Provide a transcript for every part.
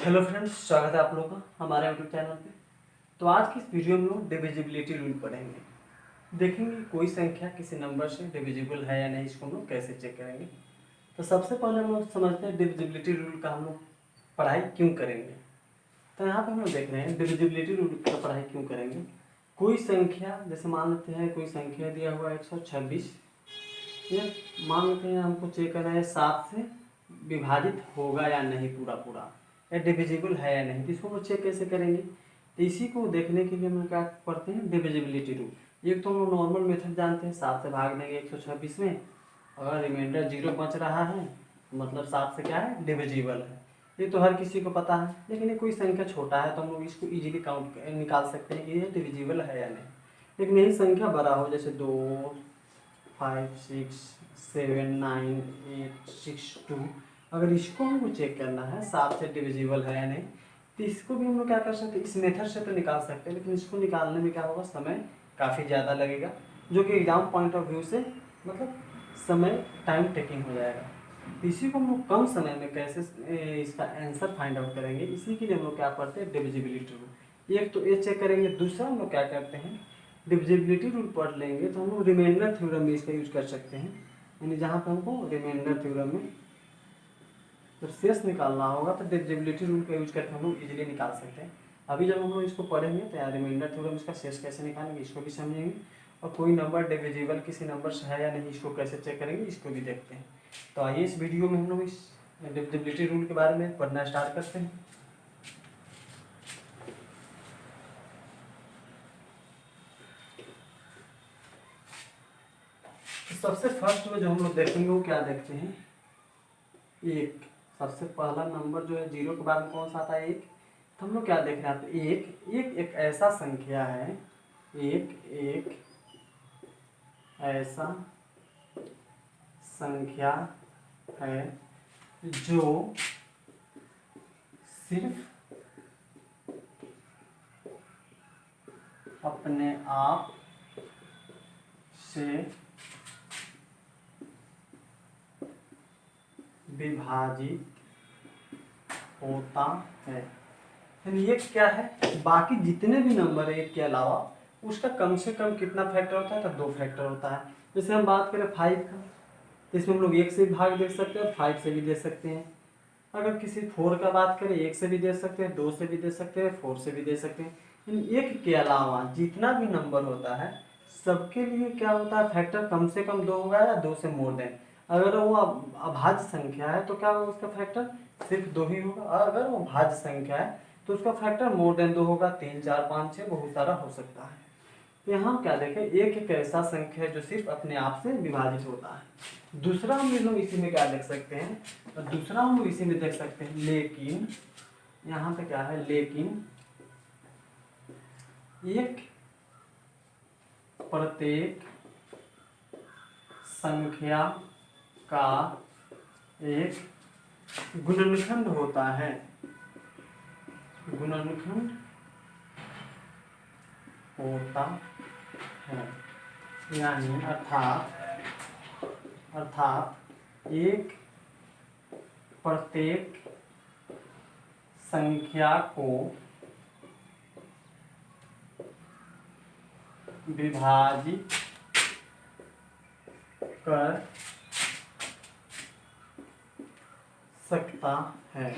Hello friends, स्वागत है आप लोगों का हमारे यूट्यूब चैनल पे। तो आज की इस वीडियो में हम लोग डिविजिबिलिटी रूल पढ़ेंगे। देखेंगे कोई संख्या किसी नंबर से डिविजिबल है या नहीं, इसको हम लोग कैसे चेक करेंगे। तो सबसे पहले हम लोग समझते हैं डिविजिबिलिटी रूल का हम लोग पढ़ाई क्यों करेंगे। तो यहाँ पर हम लोग देख रहे हैं डिविजिबिलिटी रूल का पढ़ाई क्यों करेंगे। कोई संख्या, जैसे मान लेते हैं कोई संख्या दिया हुआ है 126, ये मान लेते हैं हमको चेक करना है 7 से विभाजित होगा या नहीं, पूरा पूरा या डिविजिबल है या नहीं। तो इसको हम चेक कैसे करेंगे, तो इसी को देखने के लिए हम क्या करते हैं डिविजिबिलिटी रूल। एक तो हम लोग नॉर्मल मेथड जानते हैं, 7 से भाग देंगे 126 में, अगर रिमाइंडर 0 बच रहा है मतलब 7 से क्या है डिविजिबल है। ये तो हर किसी को पता है, लेकिन ये कोई संख्या छोटा है तो हम लोग इसको इजीली काउंट निकाल सकते हैं कि ये डिविजिबल है या नहीं। लेकिन यही संख्या बड़ा हो, जैसे 2 5 6 7 9 8 6 2, अगर इसको हमको चेक करना है 7 से डिविजिबल है या नहीं, तो इसको भी हम लोग क्या कर सकते हैं, इस मेथड से तो निकाल सकते हैं, लेकिन इसको निकालने में क्या होगा, समय काफ़ी ज़्यादा लगेगा, जो कि एग्जाम पॉइंट ऑफ व्यू से मतलब समय टाइम टेकिंग हो जाएगा। तो इसी को हम लोग कम समय में कैसे इसका आंसर फाइंड आउट करेंगे, इसी के लिए हम लोग क्या करते हैं डिविजिबिलिटी रूल। एक तो ये चेक करेंगे, दूसरा हम लोग क्या करते हैं डिविजिबिलिटी रूल पढ़ लेंगे तो हम लोग रिमाइंडर थ्योरम में इसका यूज कर सकते हैं। यानी जहाँ पर हमको रिमाइंडर थ्योरम में जब शेष निकालना होगा तो डिविजिबिलिटी रूल का यूज करके हम लोग इजीली निकाल सकते हैं। अभी जब हम लोग इसको पढ़ेंगे तो यार रिमाइंडर थ्योरम इसका शेष कैसे निकालेंगे इसको भी समझेंगे, और कोई नंबर डिविजिबल किसी नंबर से है या नहीं इसको कैसे चेक करेंगे इसको भी देखते हैं। तो आइए इस वीडियो में हम लोग इस डिविजिबिलिटी रूल के बारे में पढ़ना स्टार्ट करते हैं। तो सबसे फर्स्ट में जो हम लोग देखेंगे वो क्या देखते हैं, एक। सबसे पहला नंबर जो है 0 के बाद में कौन सा आता है, 1। तो हम लोग क्या देख रहे हैं, तो एक ऐसा संख्या है, एक ऐसा संख्या है जो सिर्फ अपने आप से विभाजित होता है। यानी ये क्या है, बाकी जितने भी नंबर है एक के अलावा उसका कम से कम कितना फैक्टर होता है, तो 2 फैक्टर होता है। जैसे हम बात करें 5 का, तो इसमें हम लोग 1 से भी भाग दे सकते हैं और 5 से भी दे सकते हैं। अगर किसी 4 का बात करें, 1 से भी दे सकते हैं, 2 से भी दे सकते हैं, 4 से भी दे सकते हैं। यानी एक के अलावा जितना भी नंबर होता है सबके लिए क्या होता है, फैक्टर कम से कम 2 होगा या 2 से मोर देन। अगर वो अभाज्य संख्या है तो क्या होगा, उसका फैक्टर सिर्फ 2 ही होगा। अगर वो भाज्य संख्या है तो उसका फैक्टर मोर देन 2 होगा, 3 4 5 6 बहुत सारा हो सकता है। यहाँ क्या देखें, एक ऐसा संख्या है जो सिर्फ अपने आप से विभाजित होता है। दूसरा हम लोग इसी में क्या देख सकते हैं, तो दूसरा हम लोग इसी में देख सकते हैं लेकिन, यहाँ पे क्या है लेकिन एक प्रत्येक संख्या का एक गुणनखंड होता है, गुणनखंड होता है। यानी अर्थात एक प्रत्येक संख्या को विभाजित कर सकता है।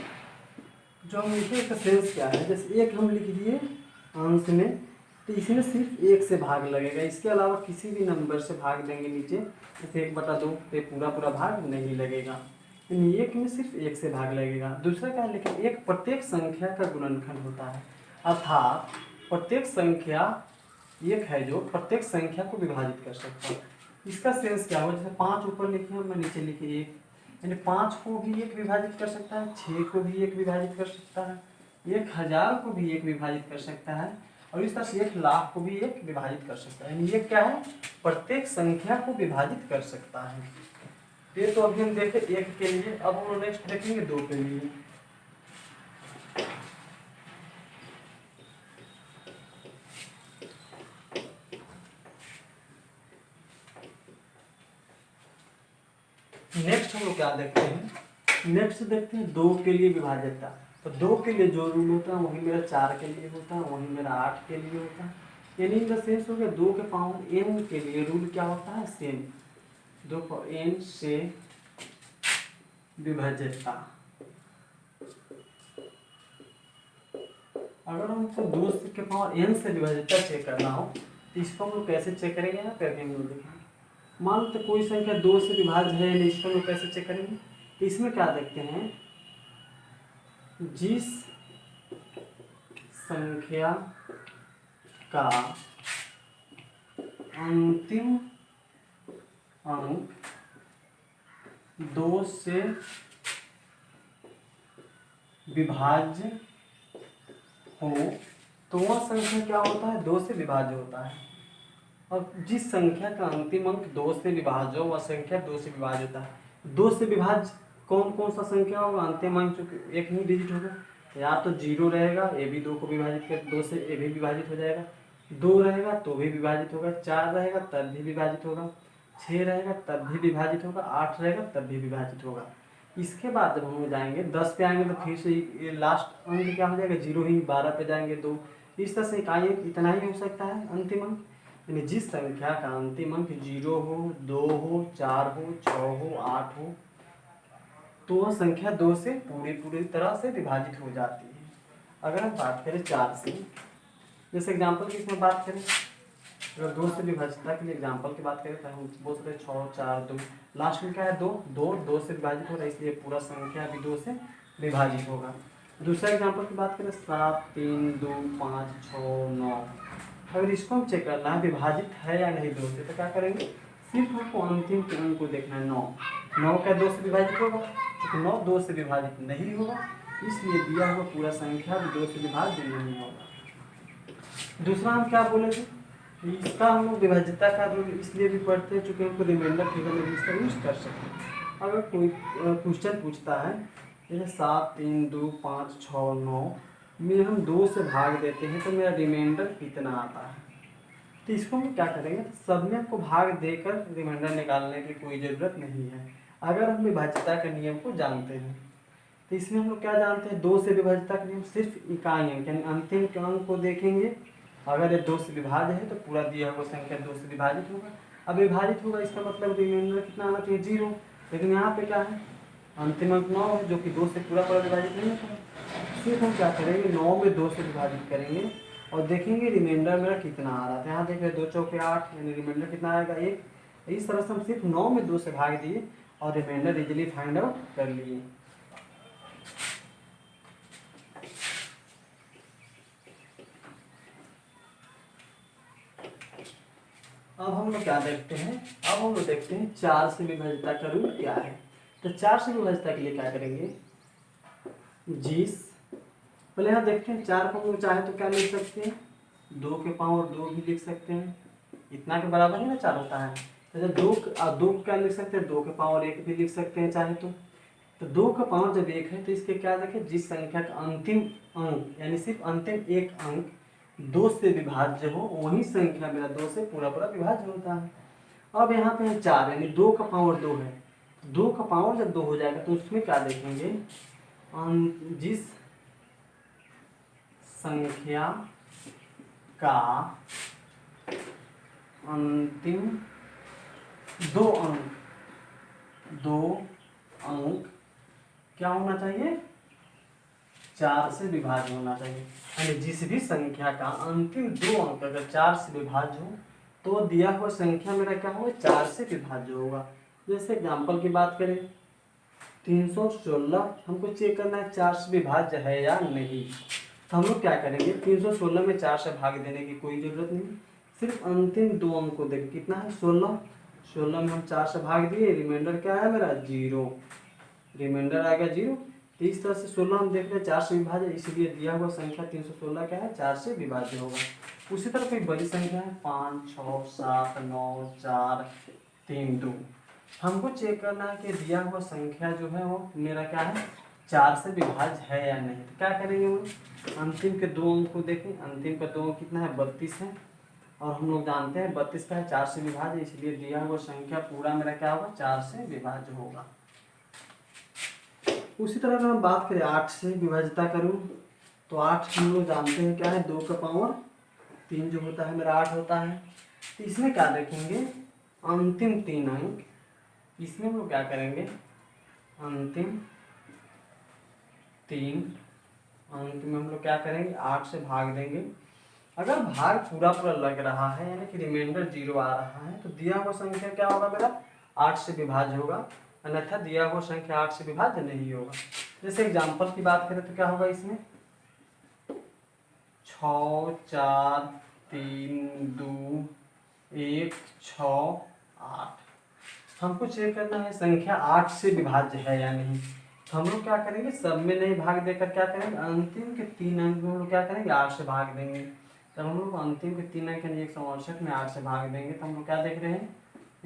जो हम लिखे इसका सेंस क्या है, जैसे एक हम लिख दिए अंश में तो इसमें सिर्फ 1 से भाग लगेगा, इसके अलावा किसी भी नंबर से भाग देंगे नीचे, जैसे 1/2 पे पूरा भाग नहीं लगेगा। एक में सिर्फ 1 से भाग लगेगा। दूसरा क्या लिखा, एक प्रत्येक संख्या का गुणनखंड होता है, अर्थात प्रत्येक संख्या एक है जो प्रत्येक संख्या को विभाजित कर सकता है। इसका सेंस क्या होगा, जैसे 5 ऊपर लिखे हैं, मैं नीचे लिखे 1, यानी 5 को भी 1 विभाजित कर सकता है, 6 को भी 1 विभाजित कर सकता है, 1000 को भी 1 विभाजित कर सकता है, और इस तरह से 1,00,000 को भी 1 विभाजित कर सकता है। यानी ये क्या है, प्रत्येक संख्या को विभाजित कर सकता है। ये तो अभी हम देखे 1 के लिए, अब हम नेक्स्ट देखेंगे 2 के लिए। नेक्स्ट हम लोग क्या देखते हैं, नेक्स्ट देखते हैं 2 के लिए विभाज्यता। तो 2 के लिए जो रूल होता है वही मेरा 4 के लिए होता है, वही मेरा 8 के लिए होता है। यानी इन द सेंस हो गया 2 के पावर n के लिए रूल क्या होता है, सेम। 2 को n से विभाज्यता। अगर हमको 2 के पावर n से विभाज्यता चेक करना हो तो इसको हम लोग कैसे चेक करेंगे ना, करके हम लोग देखेंगे। मान लो तो कोई संख्या 2 से विभाज्य है, इसको हम लोग कैसे चेक करेंगे। तो इसमें क्या देखते हैं, जिस संख्या का अंतिम अंक 2 से विभाज्य हो तो वह संख्या क्या होता है, 2 से विभाज्य होता है। और जिस संख्या का अंतिम अंक 2 से विभाज्य हो वह संख्या 2 से विभाज्य होता है। 2 से विभाज्य कौन कौन सा संख्या होगा, अंतिम अंक जो एक ही डिजिट होगा, या तो 0 रहेगा, ये भी 2 को विभाजित कर 2 से ये भी विभाजित हो जाएगा, 2 रहेगा तो भी विभाजित होगा, 4 रहेगा तब भी विभाजित होगा, 6 रहेगा तब भी विभाजित होगा, 8 रहेगा तब भी विभाजित होगा। इसके बाद जब हम जाएंगे 10 पे आएंगे तो फिर से ये लास्ट अंक क्या हो जाएगा, 0 ही। 12 पे जाएंगे 2। इस तरह से इकाई इतना ही हो सकता है अंतिम अंक। यानी जिस संख्या का अंतिम अंक 0 हो, 2 हो, 4 हो, 6 हो, 8 हो तो वह संख्या 2 से पूरी तरह से विभाजित हो जाती है। अगर हम बात करें 4 से, जैसे एग्जाम्पल की इसमें बात करें, अगर 2 से विभाजितता के लिए एग्जाम्पल की बात करें तो हम बोल सकते हैं 6, 4, 2, लास्ट में क्या है 2, 2 से विभाजित हो रहा है, इसलिए पूरा संख्या भी 2 से विभाजित होगा। दूसरा एग्जाम्पल की बात करें 7, 3, 2, 5, 6, 9। अगर इसको हम चेक करना है विभाजित है या नहीं 2 से, तो क्या करेंगे, सिर्फ हमको अंतिम अंक को देखना है 9। 9 क्या 2 से विभाजित होगा, क्योंकि 9 2 से विभाजित नहीं होगा, इसलिए दिया हुआ पूरा संख्या भी 2 से विभाजित नहीं होगा। दूसरा हम क्या बोले थे, इसका हम लोग विभाज्यता का रूल इसलिए भी पढ़ते हैं चूँकि हमको रिमाइंडर फिगर में भी इसका यूज कर सकते हैं। अगर कोई क्वेश्चन पूछता है जैसे 7, 3, 2, 5, 6, 9 में हम 2 से भाग देते हैं तो मेरा रिमाइंडर कितना आता है, तो इसको हम क्या करेंगे, सब में हमको भाग देकर रिमाइंडर निकालने की कोई ज़रूरत नहीं है। अगर हम विभाज्यता के नियम को जानते हैं तो इसमें हम लोग क्या जानते हैं, 2 से विभाज्यता का नियम सिर्फ इकाई अंक यानी अंतिम अंक को देखेंगे। अगर ये 2 से विभाज्य है तो पूरा दिया हुआ संख्या 2 से विभाजित होगा। अब विभाजित होगा इसका मतलब रिमाइंडर कितना आना चाहिए, 0। लेकिन यहाँ पे क्या है, अंतिम अंक 9 है जो कि 2 से पूरा विभाजित नहीं होता है। सिर्फ हम क्या करेंगे, 9 में 2 से विभाजित करेंगे और देखेंगे रिमाइंडर मेरा कितना आ रहा था। यहाँ देख रहे 2 चौके 8 यानी रिमाइंडर कितना आएगा 1। इस तरह से हम सिर्फ 9 में 2 से भाग दिए और रिमाइंडर इजीली फाइंड आउट कर लिए। अब हम लोग क्या देखते हैं, अब हम लोग देखते हैं 4 से विभाज्यता का रूल क्या है। तो 4 से विभाज्यता के लिए क्या करेंगे, जिस पहले यहाँ देखते हैं 4 को हम लोग चाहे तो क्या लिख सकते हैं, 2 के पावर 2 भी लिख सकते हैं, इतना के बराबर ही ना 4 होता है। तो जब 2 को क्या लिख सकते हैं, 2 के पावर 1 भी लिख सकते हैं चाहे तो 2 का पावर जब 1 है तो इसके क्या देखें, जिस संख्या का अंतिम अंक यानी सिर्फ अंतिम एक अंक 2 से विभाज्य हो वही संख्या मेरा 2 से पूरा विभाज्य होता है। अब यहाँ पे है 4 यानी 2 का पावर 2 है, 2 का पावर जब 2 हो जाएगा तो उसमें क्या देखेंगे, जिस संख्या का अंतिम दो अंक क्या होना चाहिए, 4 से विभाज्य होना चाहिए। यानी जिस भी संख्या का अंतिम 2 अंक अगर 4 से विभाज्य हो तो दिया हुआ संख्या मेरा क्या होगा, 4 से विभाज्य होगा। जैसे एग्जाम्पल की बात करें 316 हमको चेक करना है 4 से विभाज्य है या नहीं। तो हम लोग क्या करेंगे, 316 में 4 से भाग देने की कोई ज़रूरत नहीं, सिर्फ अंतिम 2 अंक को देखें कितना है 16। 16 में हम 4 से भाग दिए, रिमाइंडर क्या है मेरा 0, रिमाइंडर आएगा 0। तो इस तरह से 16 हम देख रहे हैं 4 से विभाज्य, इसलिए दिया हुआ संख्या 316 क्या है, 4 से विभाज्य होगा। उसी तरह कोई बड़ी संख्या है 5, 6, 7, 9, 4, 3, 2, हमको चेक करना है कि दिया हुआ संख्या जो है वो मेरा क्या है, 4 से विभाज्य है या नहीं। तो क्या करेंगे, वो अंतिम के 2 अंक को देखें, अंतिम का 2 अंक कितना है 32 है, और हम लोग जानते हैं 32 का है 4 से विभाज्य, इसलिए दिया हुआ संख्या पूरा मेरा क्या होगा 4 से विभाज्य होगा। उसी तरह अगर हम बात करें 8 से विभाज्यता करूँ तो 8 हम लोग जानते हैं क्या है, 2 का पावर 3 जो होता है मेरा 8 होता है। तो इसमें क्या देखेंगे, अंतिम 3 अंक, इसमें हम लोग क्या करेंगे, अंतिम 3 अंक में हम लोग क्या करेंगे, 8 से भाग देंगे। अगर भाग पूरा पूरा लग रहा है यानी कि रिमाइंडर 0 आ रहा है तो दिया हुआ संख्या क्या होगा मेरा, 8 से विभाज्य होगा, अन्यथा दिया हुआ संख्या 8 से विभाज्य नहीं होगा। जैसे एग्जाम्पल की बात करें तो क्या होगा इसमें, 6 4 3 2 1 6 8। हमको चेक करना है संख्या 8 से विभाज्य है या नहीं। तो हम लोग क्या करेंगे, सब में नहीं भाग देकर क्या करेंगे, अंतिम के 3 अंक में हम लोग क्या करेंगे, 8 से भाग देंगे। तब हम लोग अंतिम के 3 अंक यानी 168 में 8 से भाग देंगे तो हम लोग क्या देख रहे हैं,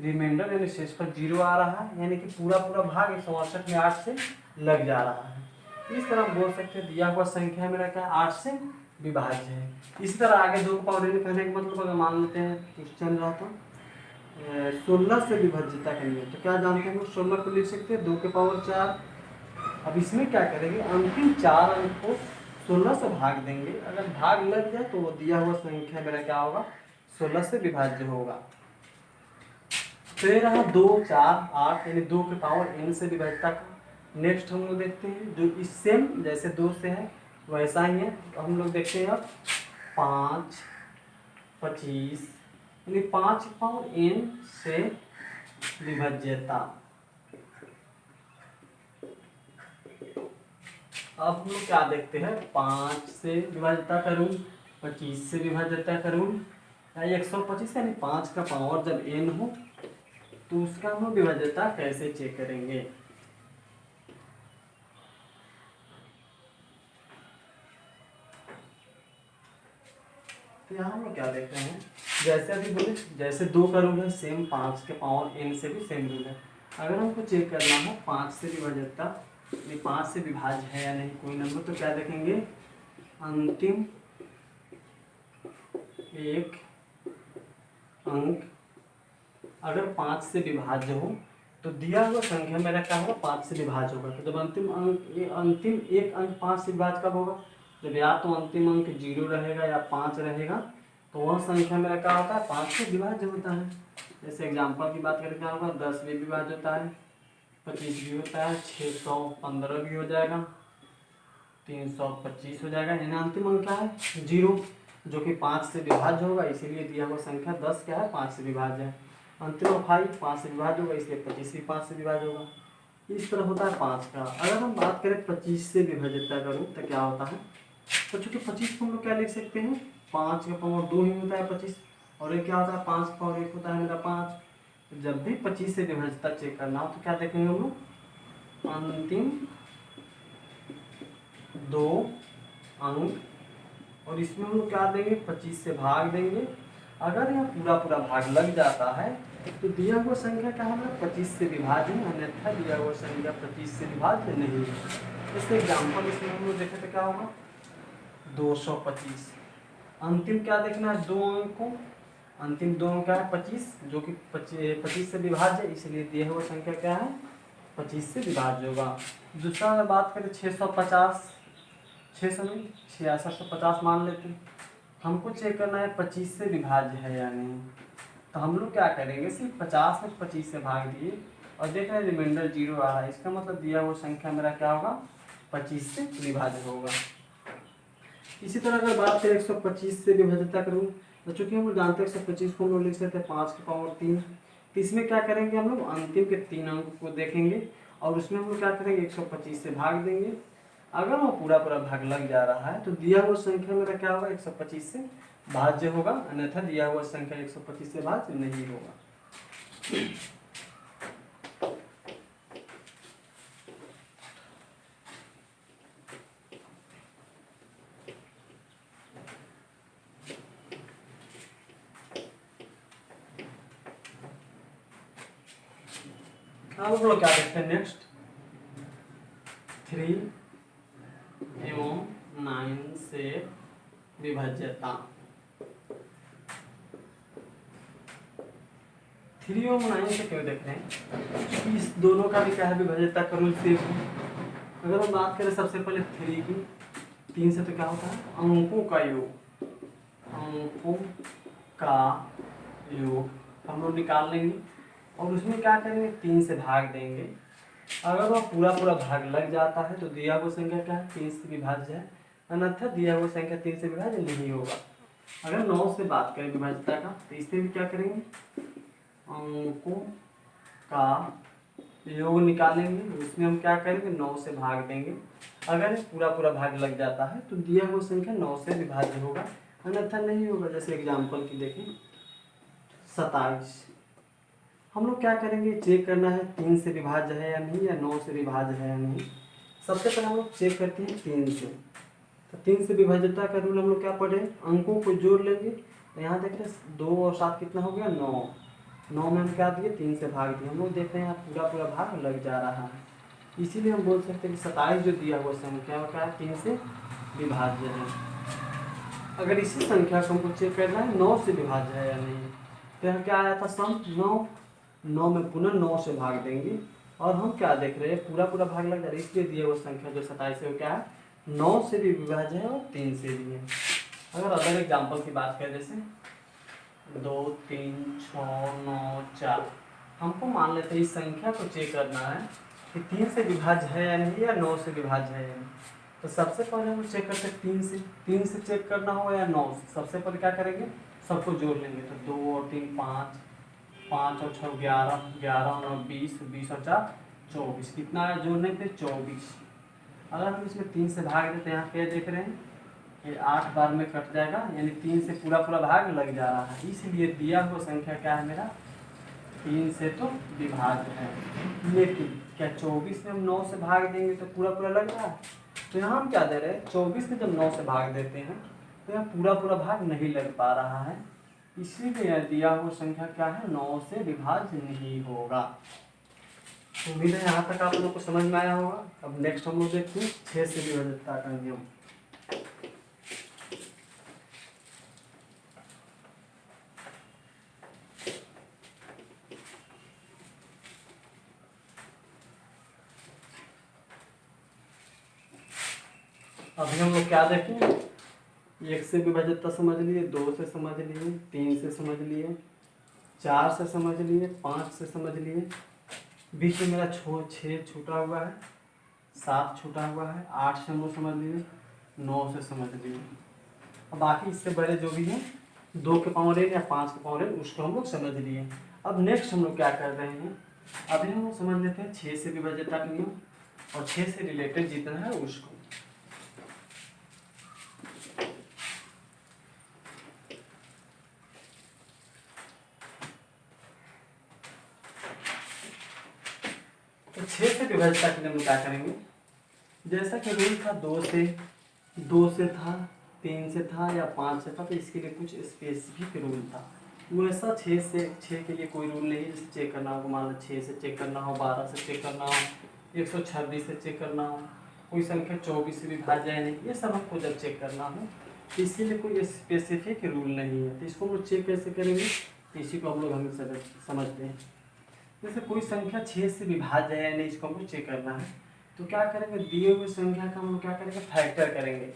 रिमाइंडर यानी शेष पर 0 आ रहा है, यानी कि पूरा पूरा भाग 168 में 8 से लग जा रहा है। इस तरह हम बोल सकते हैं दिया हुआ संख्या मेरा क्या 8 से विभाज्य है। इसी तरह आगे 2 का पावर n कहने का मतलब अगर मान लेते हैं क्वेश्चन रहा तो 16 से विभाज्यता करेंगे तो क्या जानते हैं, 16 को लिख सकते हैं 2 के पावर 4। अब इसमें क्या करेंगे, अंतिम 4 अंक को 16 से भाग देंगे, अगर भाग लग जाए तो वो दिया हुआ संख्या मेरा क्या होगा, 16 से विभाज्य होगा। तो ये रहा 2 4 8 यानी 2 के पावर n से विभाज्यता का। नेक्स्ट हम लोग देखते हैं जो इस सेम जैसे 2 से है वैसा ही है, तो हम लोग देखते हैं अब 5 25 यानी 5 के पावर n से विभाज्यता। अब हम लोग क्या देखते हैं, 5 से विभाज्यता करूँ, 25 से विभाज्यता करूँ या 125 यानी 5 का पावर जब n हो तो उसका हम विभाज्यता कैसे चेक करेंगे। तो यहाँ हम लोग क्या देख रहे हैं, जैसे अभी बोले जैसे 2 का रूल है सेम, 5 के पावर n से भी सेम रूल है। अगर हमको चेक करना हो 5 से विभाज्यता, 5 से विभाज्य है या नहीं कोई नंबर, तो क्या देखेंगे, अंतिम 1 अंक अगर 5 से विभाज्य हो तो दिया हुआ संख्या मेरा क्या होगा, 5 से विभाज्य होगा। तो जब अंतिम एक अंक 5 से विभाज्य कब होगा, जब या तो अंतिम अंक 0 रहेगा या 5 रहेगा, तो वह संख्या मेरा क्या होता है, 5 से विभाज्य होता है। जैसे एग्जाम्पल की बात करें क्या होगा, 10 भी विभाज्य होता है, 25 भी होता है, 615 भी हो जाएगा, 325 हो जाएगा, यानी अंतिम अंक क्या है 0, जो कि 5 से विभाज्य होगा, इसीलिए दिया हुआ संख्या 10 क्या है, 5 से विभाज्य है। अंतिम 5 से विभाज्य होगा, इसलिए 25 भी 5 से विभाज्य होगा। इस तरह होता है 5 का। अगर हम बात करें 25 से विभाज्यता करूँ तो क्या होता है, तो चूँकि 25 को हम लोग क्या लिख सकते हैं, 5 का पावर 2 ही होता है 25, और ये क्या होता है 5 का पावर 1 होता है मेरा 5। जब भी 25 से विभाज्यता चेक करना हो तो क्या देखेंगे हम लोग, अंतिम 2 अंक, और इसमें हम लोग क्या देंगे, 25 से भाग देंगे। अगर यह पूरा पूरा भाग लग जाता है तो दिया हुआ संख्या क्या होगा, 25 से विभाज्य है, अन्यथा दिया हुआ संख्या 25 से विभाज्य नहीं है। इसके एग्जाम्पल इसमें हम लोग देखें तो क्या होगा, 225। अंतिम क्या देखना है, 2 अंक को, अंतिम 2 अंक क्या है 25, जो कि 25 से विभाज्य है, इसलिए दिया हुआ संख्या क्या है, 25 से विभाज्य होगा। दूसरा अगर बात करें 650, 6650 मान लेते हैं, हमको चेक करना है 25 से विभाज्य है या नहीं। तो हम लोग क्या करेंगे, सिर्फ 50 में 25 से भाग दिए और देख रहे हैं रिमाइंडर 0 आ रहा है, इसका मतलब दिया हुआ संख्या मेरा क्या होगा, 25 से विभाज्य होगा। इसी तरह अगर बात करें 125 से विभाज्यता करूँ तो चूँकि हम लोग जानते हैं 125 को हम लोग लिख सकते हैं 5 के पावर 3, तो इसमें क्या करेंगे हम लोग, अंतिम के 3 अंक को देखेंगे और उसमें हम लोग क्या करेंगे, 125 से भाग देंगे। अगर वो पूरा पूरा भाग लग जा रहा है तो दिया हुआ संख्या मेरा क्या होगा, 125 से भाज्य होगा, अन्यथा दिया हुआ संख्या 125 से भाज्य नहीं होगा। अब हम लोग क्या देखते हैं नेक्स्ट, 3 एवं 9 से विभाज्यता। 3 एवं 9 से क्यों देख रहे हैं, इस दोनों का भी क्या है, विभाज्यता का रूल सेम है। अगर हम बात करें सबसे पहले 3 की, 3 से तो क्या होता है अंकों का योग, अंकों का योग हम लोग निकाल लेंगे और उसमें क्या करेंगे 3 से भाग देंगे। अगर वह पूरा पूरा भाग लग जाता है तो दिया हुआ संख्या क्या है 3 से विभाज्य है, अन्यथा दिया हुआ संख्या 3 से विभाज्य नहीं होगा। अगर 9 से बात करें विभाज्यता का तो इसमें भी क्या करेंगे अंकों का योग निकालेंगे, उसमें हम क्या करेंगे 9 से भाग देंगे। अगर पूरा पूरा भाग लग जाता है तो दिया हुआ संख्या 9 से विभाज्य होगा, अन्यथा नहीं होगा। जैसे एग्जाम्पल की देखें 27, हम लोग क्या करेंगे चेक करना है 3 से विभाज्य है या नहीं, या 9 से विभाज्य है या नहीं। सबसे पहले हम लोग चेक करते हैं 3 से। तो 3 से विभाज्यता का रूल हम लोग क्या पढ़े, अंकों को जोड़ लेंगे। तो यहाँ देखते हैं 2 और 7 कितना हो गया 9, 9 में हम क्या दिए 3 से भाग दिए। हम लोग देखते हैं यहाँ पूरा पूरा भाग लग जा रहा है, इसीलिए हम बोल सकते हैं कि 27 जो दिया हुआ संख्या क्या है 3 से विभाज्य है। अगर इसी संख्या को हमको चेक करना है 9 से विभाज्य है या नहीं, तो यहाँ क्या आया था सम 9 में पुनः 9 से भाग देंगे और हम क्या देख रहे हैं पूरा पूरा भाग लग जा रहा है, इसलिए दिया हुआ संख्या जो 27 है वो क्या है 9 से भी विभाज्य है और 3 से भी है। अगर अदर एग्जाम्पल की बात करें जैसे 2 3 6 9 4, हमको मान लेते हैं इस संख्या को चेक करना है कि 3 से विभाज्य है या नहीं, या 9 से विभाज्य है या नहीं। तो सबसे पहले हम चेक करते हैं 3 से चेक करना हो या 9 से। सबसे पहले क्या करेंगे सबको जोड़ लेंगे, तो 2 और 3 5, 5 और 6 11, 11 और 9 20, 20 और 4 24, कितना है जोड़ने पे 24। अगर हम इसमें 3 से भाग देते हैं यहाँ क्या देख रहे हैं कि 8 बार में कट जाएगा, यानी 3 से पूरा पूरा भाग लग जा रहा है, इसलिए दिया हुआ संख्या क्या है मेरा 3 से तो विभाज्य है। लेकिन क्या 24 में हम 9 से भाग देंगे तो पूरा पूरा लग रहा है, तो यहाँ हम क्या दे रहे हैं 24 में जब 9 से भाग देते हैं तो यहाँ पूरा पूरा भाग नहीं लग पा रहा है, इसीलिए दिया हुआ संख्या क्या है 9 से विभाज्य नहीं होगा। उम्मीद है यहाँ तक आप लोगों को समझ में आया होगा। अब नेक्स्ट हम लोग देखते हैं 6 से विभाज्यता का नियम। अभी हम लोग क्या देखें 1 से विभाज्यता समझ लिए, 2 से समझ लिए, 3 से समझ लिए, 4 से समझ लिए, 5 से समझ लिए, बीच में मेरा 6 छूटा हुआ है, 7 छूटा हुआ है, 8 से हम लोग समझ लिए, 9 से समझ लिए। अब बाकी इससे बड़े जो भी हैं 2 के पावर n या 5 के पावर n उसको हम लोग समझ लिए। अब नेक्स्ट हम लोग क्या कर रहे हैं, अभी हम लोग समझ लेते हैं 6 से विभाज्यता का नियम और 6 से रिलेटेड जितना है उसको। तो 6 से विभाज्यता के लिए हम क्या करेंगे, जैसा कि रूल था 2 से था, 3 से था या 5 से था, तो इसके लिए कुछ स्पेसिफिक रूल था। वैसा 6 के लिए कोई रूल नहीं है। जैसे चेक करना हो, मान लो 6 से चेक करना हो, 12 से चेक करना हो, 126 से चेक करना हो, कोई संख्या 24 से विभाज्य है नहीं, ये सब हमको जब चेक करना हो तो इसीलिए कोई स्पेसिफिक रूल नहीं है। तो इसको हम लोग चेक कैसे करेंगे, इसी को हम लोग हमें समझते हैं। जैसे कोई संख्या 6 से विभाज्य है या नहीं, इसको हमको चेक करना है, तो क्या करेंगे दिए हुए संख्या का हम लोग क्या करेंगे फैक्टर करेंगे।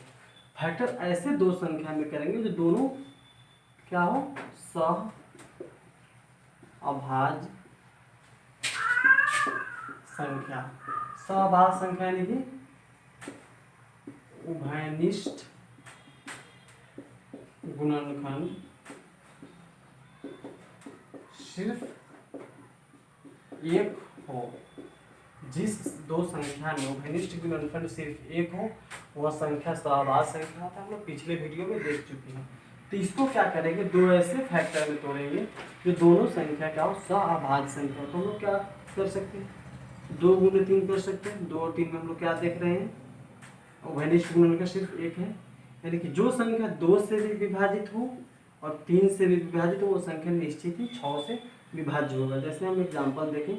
फैक्टर ऐसे दो संख्या में करेंगे जो दोनों क्या हो सह अभाज्य संख्या। सहअभाज्य संख्या यानी कि उभयनिष्ठ गुणनखंड सिर्फ एक हो। जिस दो संख्या में उभयनिष्ठ गुणनखंड सिर्फ एक हो वह संख्या सहअभाज्य संख्या होता है। हम लोग पिछले वीडियो में देख चुके हैं। तो इसको क्या करेंगे, दो ऐसे फैक्टर में तोड़ेंगे जो दोनों संख्या क्या हो सहअभाज्य संख्या। तो हम लोग क्या कर सकते हैं, 2 गुणे 3 कर सकते हैं। 2 और 3 में हम लोग क्या देख रहे हैं, उभयनिष्ठ गुणनखंड सिर्फ एक है, यानी कि जो संख्या 2 से भी विभाजित हो और 3 से भी विभाजित हो वो संख्या निश्चित ही 6 से विभाज्य होगा। जैसे हम एग्जाम्पल देखें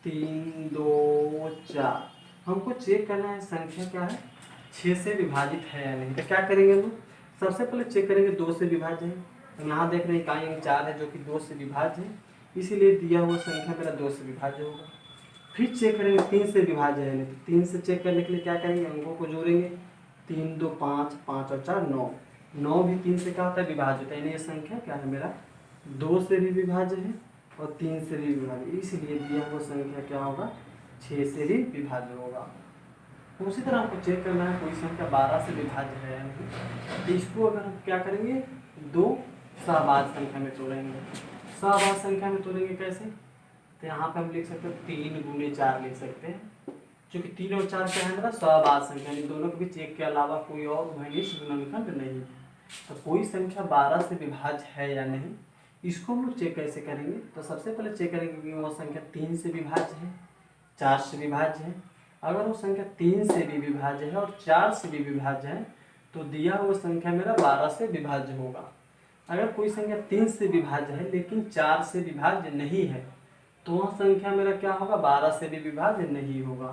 3 2 4, हमको चेक करना है संख्या क्या है 6 से विभाजित है या नहीं। तो क्या करेंगे हम लोग, सबसे पहले चेक करेंगे 2 से विभाज्य है। तो यहाँ देख रहे हैं इकाई अंक 4 है जो कि 2 से विभाज्य है, इसीलिए दिया हुआ संख्या मेरा 2 से विभाज्य होगा। फिर चेक करेंगे 3 से विभाज्य है नहीं, तो 3 से चेक करने के लिए क्या करेंगे, अंकों को जोड़ेंगे। 3 2 5, 5 और 4 9, 9 भी 3 से क्या होता है, विभाज्य होता है। यानी ये संख्या क्या है मेरा, 2 से भी विभाज्य है और 3 से भी विभाज्य, इसलिए दिया हुआ संख्या क्या होगा, 6 से भी विभाज्य होगा। उसी तरह हमको चेक करना है कोई संख्या 12 से विभाज्य है या नहीं, तो इसको अगर हम क्या करेंगे, दो सहभाज्य संख्या में तोड़ेंगे। सहभाज्य संख्या में तोड़ेंगे कैसे, तो यहाँ पे हम लिख सकते हैं 3 गुने 4 लिख सकते हैं, क्योंकि 3 और 4 क्या है हमारा सहभाज्य संख्या, इन दोनों के बीच एक के अलावा कोई और घनिष्ठ गुणनखंड नहीं है। तो कोई संख्या 12 से विभाज्य है या नहीं, इसको हम लोग चेक कैसे करेंगे, तो सबसे पहले चेक करेंगे कि वो संख्या 3 से विभाज्य है, 4 से विभाज्य है। अगर वो संख्या 3 से भी विभाज्य है और 4 से भी विभाज्य है, तो दिया हुआ संख्या मेरा 12 से विभाज्य होगा। अगर कोई संख्या 3 से विभाज्य है लेकिन 4 से विभाज्य नहीं है, तो वह संख्या मेरा क्या होगा, 12 से भी विभाज्य नहीं होगा।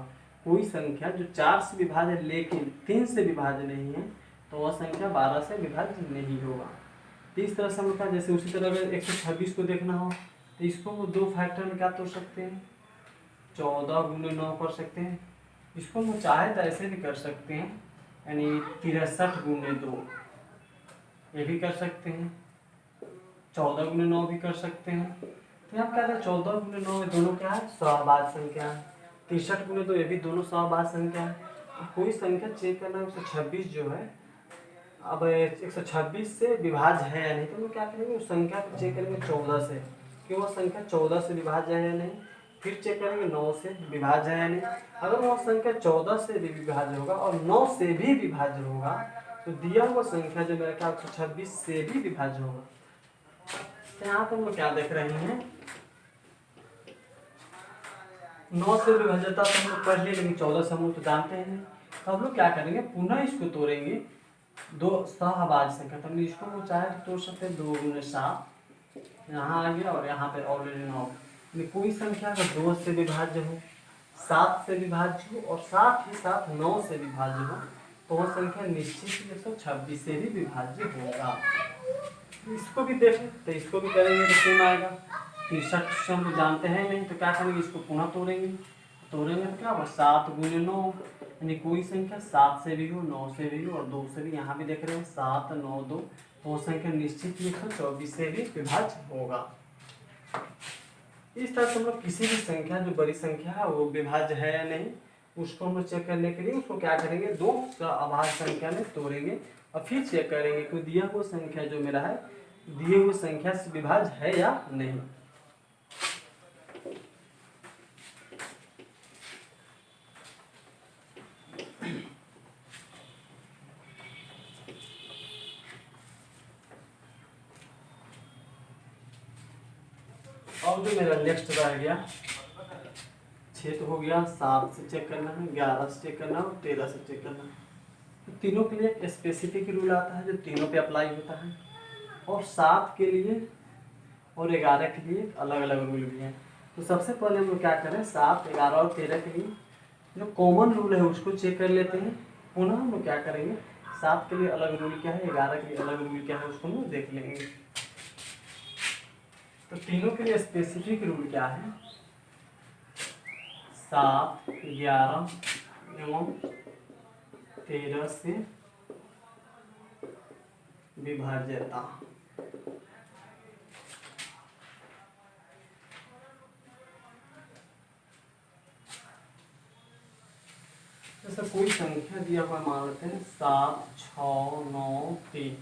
कोई संख्या जो 4 से विभाज्य है लेकिन 3 से विभाज्य नहीं है, तो वह संख्या 12 से विभाज्य नहीं होगा। तो इस तरह से हम लोग जैसे उसी तरह अगर 126 को देखना हो, तो इसको वो दो फैक्टर में क्या तोड़ सकते हैं, 14 गुने 9 कर सकते हैं। इसको हम चाहे तो ऐसे भी कर सकते हैं, यानी 63 गुने 2, ये भी कर सकते हैं। 14 गुने 9 भी कर सकते हैं। तो यहाँ क्या है, 14 गुने 9 में दोनों क्या है, सहभाज्य संख्या है। 63 गुने 2 ये भी दोनों सहभाज्य संख्या है। तो कोई संख्या चेक करना है, 126 जो है, अब 126 से विभाज्य है या नहीं, तो हम क्या करेंगे, उस संख्या को चेक करेंगे 14 से कि वह संख्या 14 से विभाज्य है या नहीं। फिर चेक करेंगे 9 से विभाज्य है या नहीं। अगर वह संख्या 14 से भी विभाज्य होगा और 9 से भी विभाज्य होगा, तो दिया हुआ संख्या जो मेरा क्या 126 से भी विभाज्य होगा। तो यहाँ पर हम लोग क्या देख रहे हैं, 9 से विभाज्यता तो हम लोग पढ़ लिए, लेकिन 14 से हम लोग तो जानते हैं। तो हम लोग क्या करेंगे, पुनः इसको तोड़ेंगे दो सहभाज्य संख्या। तो हम इसको वो चाहे तो तोड़ सकते हैं, 2 गुने 7 यहाँ आ गया और यहाँ पे ऑलरेडी 9। कोई संख्या अगर 2 से विभाज्य हो, 7 से विभाज्य हो और साथ ही साथ 9 से विभाज्य हो, तो वह संख्या निश्चित ही 126 से भी विभाज्य होगा। इसको भी देखें तो इसको भी करेंगे तो सेम आएगा। 63 हम लोग जानते हैं नहीं, तो क्या करेंगे, इसको पुनः तोड़ेंगे। तोड़ेंगे तो क्या होगा, 7 गुने 9, यानी कोई संख्या 7 से भी हो, 9 से भी हो और 2 से भी, यहाँ भी देख रहे हैं 7 9 2, तो वो संख्या निश्चित ही 124 से भी विभाज्य होगा। इस तरह से हम लोग किसी भी संख्या जो बड़ी संख्या है वो विभाज्य है या नहीं, उसको हम लोग चेक करने के लिए उसको क्या करेंगे, दो अभाज्य संख्या में तोड़ेंगे और फिर चेक करेंगे कि दिया हुआ संख्या जो मेरा है, दिए हुए संख्या से विभाज्य है या नहीं। अब जो मेरा नेक्स्ट रह गया 6 तो हो गया, 7 से चेक करना है, 11 से चेक करना है और 13 से चेक करना है। तो तीनों के लिए एक स्पेसिफिक रूल आता है जो तीनों पे अप्लाई होता है, और 7 के लिए और 11 के लिए अलग अलग रूल भी हैं। तो सबसे पहले हम लोग क्या करें, 7 11 और 13 के लिए जो कॉमन रूल है उसको चेक कर लेते हैं। पुनः हम लोग क्या करेंगे, 7 के लिए अलग रूल क्या है, 11 के लिए अलग रूल क्या है, उसको हम लोग देख लेंगे। तो तीनों के लिए स्पेसिफिक रूल क्या है, 7 11 एवं 13 से विभाज्यता। जैसे कोई संख्या दिया हुआ मान लेते हैं 7 6 9 3,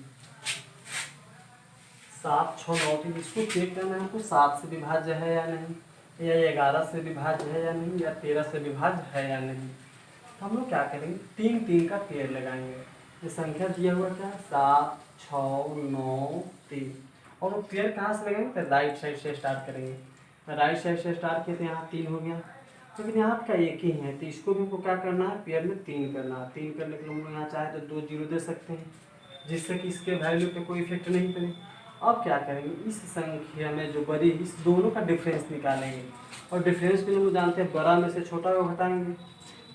7 6 9 3, इसको चेक करना है हमको 7 से विभाज्य है या नहीं, या 11 से विभाज्य है या नहीं, या 13 से विभाज्य है या नहीं। तो हम लोग क्या करेंगे, 3 3 का पेयर लगाएंगे। ये संख्या दिया हुआ क्या है, 7 6 9 3, और वो पेयर कहाँ से लगाएंगे, तो राइट साइड से स्टार्ट करेंगे। तो राइट साइड से स्टार्ट किए तो यहाँ 3 हो गया, लेकिन यहाँ का एक ही है, तो इसको भी हमको क्या करना है, पेयर में 3 करना है। 3 करने के लिए हम लोग यहाँ चाहे तो 2 0 दे सकते हैं, जिससे कि इसके वैल्यू पे कोई इफेक्ट नहीं पड़े। अब क्या करेंगे, इस संख्या में जो बड़ी, इस दोनों का डिफरेंस निकालेंगे, और डिफरेंस के लिए हम जानते हैं बड़ा में से छोटा को घटाएंगे।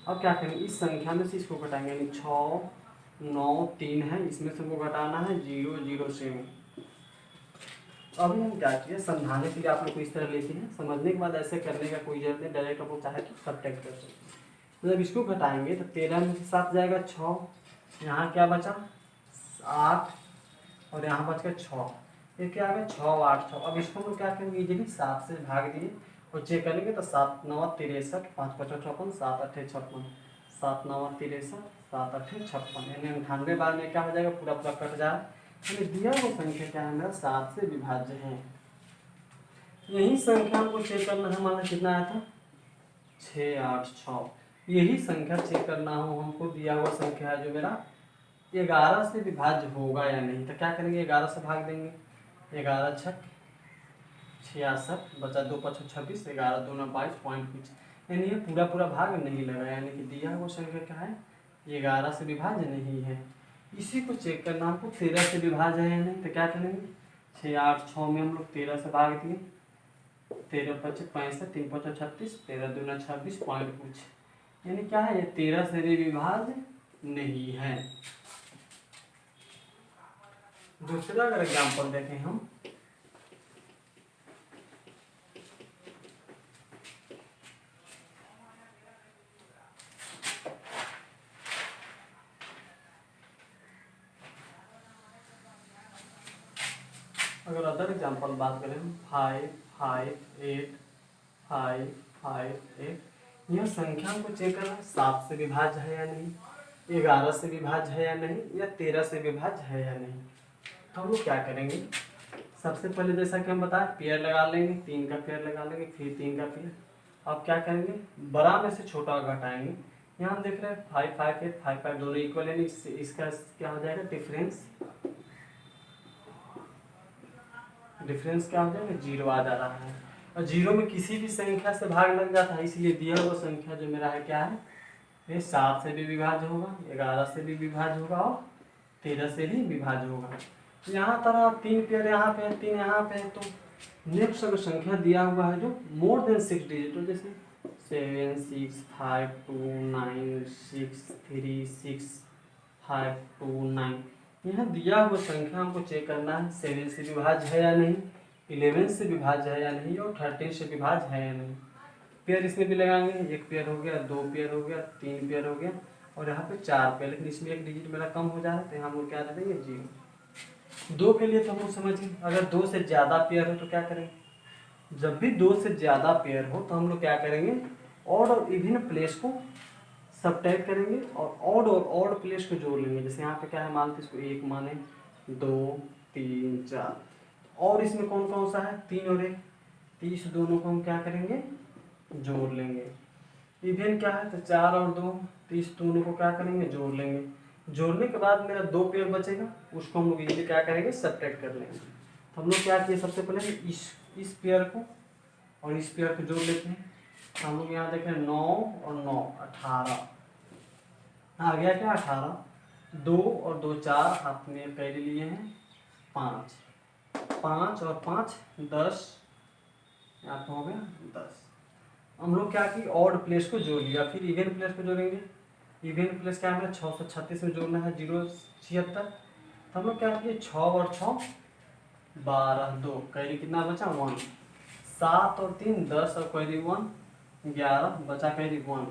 अब क्या करेंगे, इस संख्या में से इसको घटाएंगे, यानी 6 9 3 है, इसमें से हमको घटाना है 0 0 से। अभी हम क्या किए, समझाने के लिए आप लोग को इस तरह लेते हैं, समझने के बाद ऐसे करने का कोई जरूरत नहीं, डायरेक्ट आप लोग चाहे तो सब्ट्रैक्ट कर सकते हैं। मतलब इसको घटाएंगे तो 13 में से 7 जाएगा 6, यहाँ क्या बचा 8 और यहाँ बच गया 6, ये क्या आ गया 6 8 6। अब इसको हम लोग क्या करेंगे, इजीली 7 से भाग दिए और चेक करेंगे तो 7 9 63, 5 5 56, 7 8 56, 7 9 63, 7 8 56, यानी 98 बार में क्या हो जाएगा, पूरा पूरा कट जाए। यानी दिया वो संख्या क्या है मेरा 7 से विभाज्य है। यही संख्या हमको चेक करना है, हमारा कितना आया था 6 8 6। यही संख्या चेक करना हो हमको, दिया हुआ संख्या है जो मेरा 11 से विभाज्य होगा या नहीं। तो क्या करेंगे, 11 से भाग देंगे, 11 छक 66, बचा 2 5 26, 11 2 9 22 पॉइंट कुछ, यानी ये पूरा पूरा भाग नहीं लगा, यानी कि दिया हुआ संख्या क्या है 11 से विभाज्य नहीं है। इसी को चेक करना हमको 13 से विभाज्य है या नहीं। तो क्या करेंगे, 6 8 6 में हम लोग 13 से भाग दिए, 13 5 65, 3 5 36, 13 2 9 26 पॉइंट कुछ, यानी क्या है ये 13 से भी विभाज्य नहीं है। दूसरा अगर एग्जाम्पल देखें हम, अगर अदर एग्जाम्पल बात करें 5 5 8 5 5 8, यह संख्या को चेक करना 7 से विभाज्य है या नहीं, 11 से विभाज्य है या नहीं, या 13 से विभाज्य है या नहीं। तो हम लोग क्या करेंगे, सबसे पहले जैसा कि हम बताएं पेयर लगा लेंगे, 3 का पेयर लगा लेंगे, फिर 3 का पेयर। अब क्या करेंगे, बड़ा में से छोटा घटाएंगे। यहाँ हम देख रहे हैं 5 5 8 5 5 दोनों इक्वल है, इसका क्या हो जाएगा डिफरेंस, डिफरेंस क्या हो जाएगा 0 आ जा रहा है। और 0 में किसी भी संख्या से भाग लग जाता है, इसलिए दिया हुआ संख्या जो मेरा है क्या है, ये 7 से भी विभाज्य होगा, 11 से भी विभाज्य होगा और 13 से भी विभाज्य होगा। यहाँ तरह 3 पेयर यहाँ पे है, 3 यहाँ पे है, तो नेक्स्ट अगर संख्या दिया हुआ है जो मोर देन 6 डिजिट, तो जैसे 7 6 5 2 9 6 3 6 5 2 9, यहाँ दिया हुआ संख्या हमको चेक करना है 7 से विभाज्य है या नहीं, 11 से विभाज्य है या नहीं, और 13 से विभाज्य है या नहीं। पेयर इसमें भी लगाएंगे, 1 पेयर हो गया, 2 पेयर हो गया, 3 पेयर हो गया, और यहाँ पे 4 पेयर, लेकिन इसमें 1 डिजिट मेरा कम हो जा रहा है, तो यहाँ हम लोग क्या रखेंगे 0। 2 के लिए तो हम लोग समझिए, अगर 2 से ज़्यादा पेयर हो तो क्या करेंगे, जब भी 2 से ज़्यादा पेयर हो तो हम लोग क्या करेंगे, ऑड और इवन प्लेस को सबट्रैक्ट करेंगे और ऑड प्लेस को जोड़ लेंगे। जैसे यहाँ पे क्या है, मानते इसको 1 माने, 2 3 4, और इसमें कौन कौन सा है 3 और 1, 30 दोनों को हम क्या करेंगे जोड़ लेंगे। इवन क्या है तो 4 और 2 30 दोनों को क्या करेंगे जोड़ लेंगे। जोड़ने के बाद मेरा 2 पेयर बचेगा, उसको हम लोग इजीली क्या करेंगे सबट्रैक्ट कर लेंगे। तो हम लोग क्या किए, सबसे पहले इस पेयर को और इस पेयर को जोड़ लेते हैं। हम लोग यहाँ देख रहे हैं 9 और 9 18 आ गया क्या 18, 2 और 2 4 हाथ में कैरी लिए हैं 5, 5 और 5 10, यहाँ पे हो गया 10। हम लोग क्या की ऑड प्लेस को जोड़ लिया, फिर इवन प्लेस को जोड़ेंगे। इवन प्लेस क्या है 636 में जोड़ना है 076, तो हम लोग क्या किए 6 और 6 12, 2 कैरी कितना बचा 1, 7 और 3 10 और कैरी 1 11, बचा कैरी 1,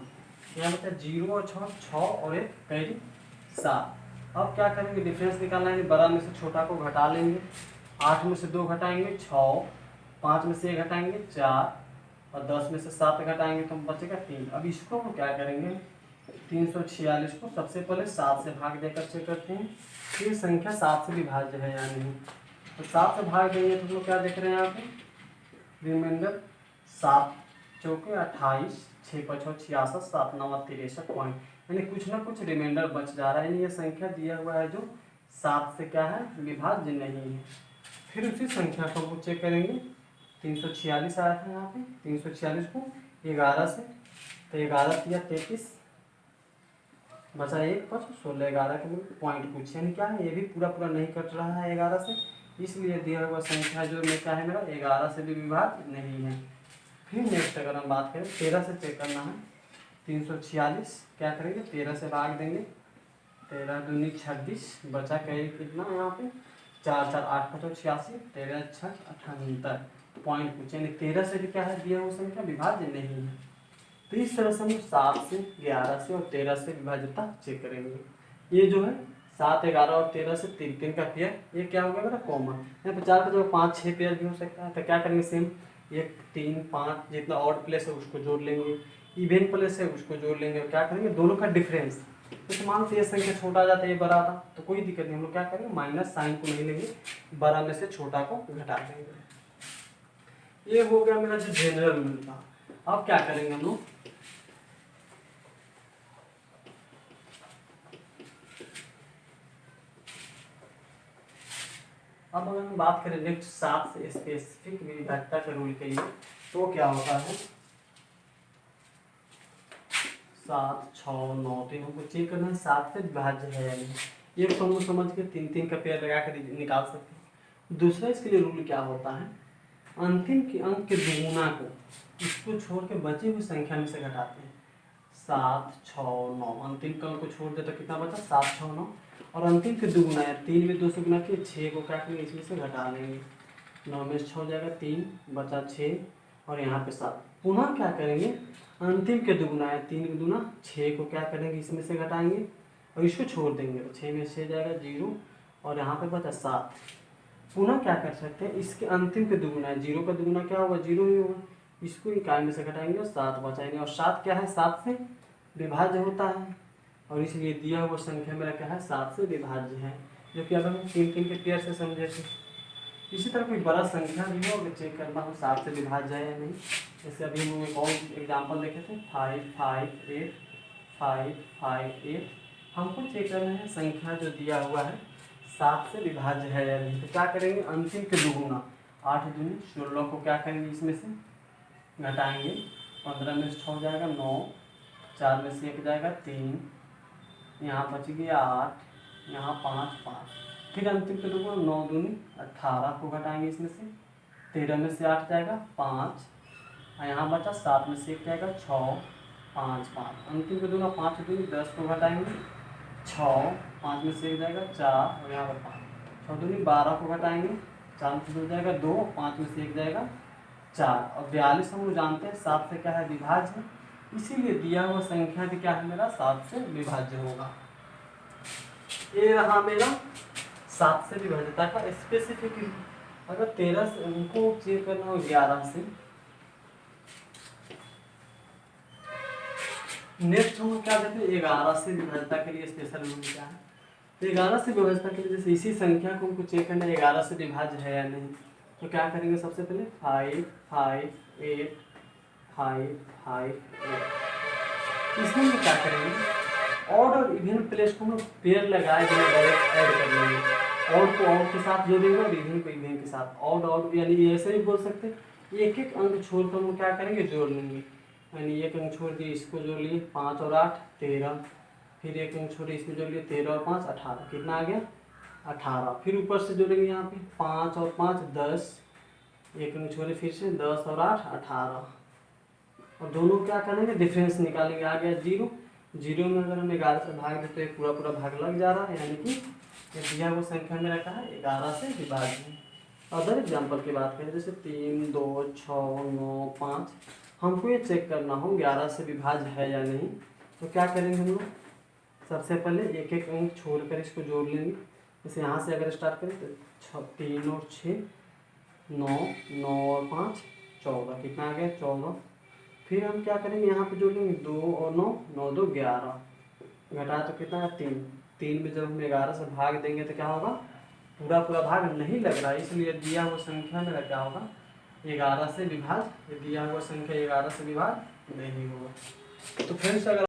यहाँ बचा 0 और 6 और 1 कैरी 7। अब क्या करेंगे, डिफरेंस निकालना है, बड़ा में से छोटा को घटा लेंगे, 8 में से 2 घटाएंगे 6, 5 में से 1 घटाएंगे 4, और 10 में से 7 घटाएंगे तो बचेगा 3। अब इसको हम क्या करेंगे 346 को सबसे पहले 7 से भाग देकर चेक करते हैं कि संख्या 7 से विभाज्य है या नहीं। तो 7 से भाग देंगे तो हम लोग क्या देख रहे हैं यहाँ पे रिमाइंडर 7 चौके 28, 6 5 66, 7 9 63 पॉइंट, यानी कुछ ना कुछ रिमाइंडर बच जा रहा है, यानी ये संख्या दिया हुआ है जो 7 से क्या है विभाज्य नहीं है। फिर उसी संख्या को हम चेक करेंगे, 346 आया था यहाँ पे, 346 को 11 से, तो 11 या 33, बचा 1 5 16, 11 के लिए पॉइंट कुछ, यानी क्या है ये भी पूरा पूरा नहीं कट रहा है 11 से, इसलिए दिया हुआ संख्या जो में क्या है मेरा 11 से भी विभाज्य नहीं है। फिर नेक्स्ट अगर हम बात करें 13 से चेक करना है, 346 क्या करेंगे 13 से भाग देंगे, 13 दूनी 26, बचा कहीं कितना यहाँ पे 4 4 8 5 86, 13 6 78 पॉइंट कुछ, यानी 13 से भी क्या है दिया हुआ संख्या विभाज्य नहीं है। तो इस तरह से हम 7 से 11 से और 13 से विभाज्यता चेक करेंगे। ये जो है 7 11 और 13 से 3 का पेयर, ये क्या हो गया मेरा कॉमन। यहाँ पे 4 का जगह 5 6 पेयर भी हो सकता है। तो क्या करेंगे सेम, 1 3 5 जितना ऑड प्लेस है उसको जोड़ लेंगे, इवन प्लेस है उसको जोड़ लेंगे, और क्या करेंगे दोनों का डिफरेंस। तो मान से ये संख्या छोटा आ जाता है, ये बड़ा था, तो कोई दिक्कत नहीं, हम लोग क्या करेंगे माइनस साइन को नहीं लेंगे, बड़ा में से छोटा को घटा देंगे। ये हो गया मेरा जो जनरल रूल था। अब क्या करेंगे हम लोग, अब अगर हम बात करें नेक्स्ट 7 से स्पेसिफिक विभाज्यता के रूल के लिए, तो क्या होता है 7 6 9, तो हमको चेक करना है 7 से विभाज्य है या नहीं। एक तो हम समझ के 3 का पेयर लगा कर निकाल सकते हैं। दूसरा इसके लिए रूल क्या होता है, अंतिम के अंक के दुगुना को इसको छोड़ के बची हुई संख्या में से घटाते हैं। 7 6 9, अंतिम के अंक को छोड़ दे तो कितना बचा 7 6 9, और अंतिम के दुगुना है 3 में 2 से गुना किए, 6 को क्या करेंगे इसमें से घटा लेंगे, 9 में 6 हो जाएगा 3 बचा 6, और यहाँ पे 7। पुनः क्या करेंगे, अंतिम के दुगुना है 3 के दुगुना 6 को क्या करेंगे इसमें से घटाएंगे और इसको छोड़ देंगे, तो 6 में 6 जाएगा 0, और यहाँ पे बचा 7। पुनः क्या कर सकते हैं, इसके अंतिम के दुगुना है, 0 का दुगुना क्या होगा 0 ही होगा, इसको इकाई में से घटाएंगे और 7 बचाएंगे, और 7 क्या है 7 से विभाज्य होता है, और इसलिए दिया हुआ संख्या मेरा क्या है 7 से विभाज्य है, जो कि अगर हम 3 3 के पेयर से समझे थे। इसी तरह कोई बड़ा संख्या भी हो, अगर चेक करना हो 7 से विभाज्य है या नहीं। जैसे अभी हम एक और एग्जाम्पल देखे थे 5 5 8 5 5 8, हमको चेक करना है संख्या जो दिया हुआ है 7 से विभाज्य है या नहीं। तो क्या करेंगे, अंतिम के दुगुना 8 दूनी 16 को क्या करेंगे इसमें से घटाएंगे, 15 में से 6 हो जाएगा 9, 4 में से 1 जाएगा 3, यहाँ बच गया 8, यहाँ 5 5, फिर अंतिम के दुगुना 9 दूनी 18 को घटाएंगे इसमें से, 13 में से 8 जाएगा 5, और यहाँ बचा 7 में से 1 जाएगा 6 5 5, अंतिम के दुगुना 5 दूनी 10 को घटाएंगे 6, 5 में से 1 जाएगा 4, और यहाँ पर 5, 6 दूनी 12 को घटाएंगे, 4 में से 2 जाएगा 2, 5 में से 1 जाएगा 4, और 42 हम लोग जानते हैं 7 से क्या है विभाज्य, इसीलिए दिया हुआ संख्या भी क्या है मेरा 7 से विभाज्य होगा। ये रहा मेरा 7 से विभाज्यता का स्पेसिफिक। अगर 13 से उनको चेक करना हो 11 से, नेक्स्ट हम क्या देखते हैं 11 से विभाज्यता के लिए स्पेशल रूल क्या है। तो 11 से विभाज्यता के लिए जैसे इसी संख्या को हमको चेक करना है 11 से विभाज्य है या नहीं, तो क्या करेंगे सबसे पहले 5 5 8 5 5 8, इसमें हम क्या करेंगे ऑड और इवन प्लेस को हम पेयर लगाए बिना डायरेक्ट ऐड कर लेंगे। ऑड को ऑड के साथ जोड़ेंगे और इवन को इवन के साथ, ऑड ऑड यानी ऐसे भी बोल सकते हैं, एक एक अंक छोड़कर हम क्या करेंगे जोड़ लेंगे, यानी एक अंक छोड़ दिए इसको जोड़ लिए 5 और 8 13, फिर एक अंक छोड़े इसमें जोड़ लिए 13 और 5 18, कितना आ गया 18, फिर ऊपर से जोड़ेंगे यहाँ पे 5 और 5 10, एक अंक छोड़े फिर से 10 और 8 18, और दोनों क्या करेंगे डिफरेंस निकालेंगे, आ गया 0, 0 में अगर हम 11 से भाग दें तो एक पूरा पूरा भाग लग जा रहा है, यानी कि ये दिया हुआ संख्या मेरा कहा 11 से विभाज्य है। अदर एग्जाम्पल की बात करें जैसे 3 2 6 9 5, हमको ये चेक करना हो 11 से विभाज्य है या नहीं, तो क्या करेंगे हम लोग सबसे पहले एक एक अंक छोड़कर इसको जोड़ लेंगे। जैसे यहाँ से अगर स्टार्ट करें तो 3 और 6 9, 9 और 5 14, कितना आ गया 14, फिर हम क्या करेंगे यहाँ पे जोड़ लेंगे 2 और 9, 9 2 11, घटा तो कितना है 3, 3 में जब हम 11 से भाग देंगे तो क्या होगा पूरा पूरा भाग नहीं लग रहा है, इसलिए दिया हुआ संख्या मेरा क्या होगा 11 से विभाज्य, दिया हुआ संख्या 11 से विभाज्य नहीं होगा। तो फ्रेंड्स अगर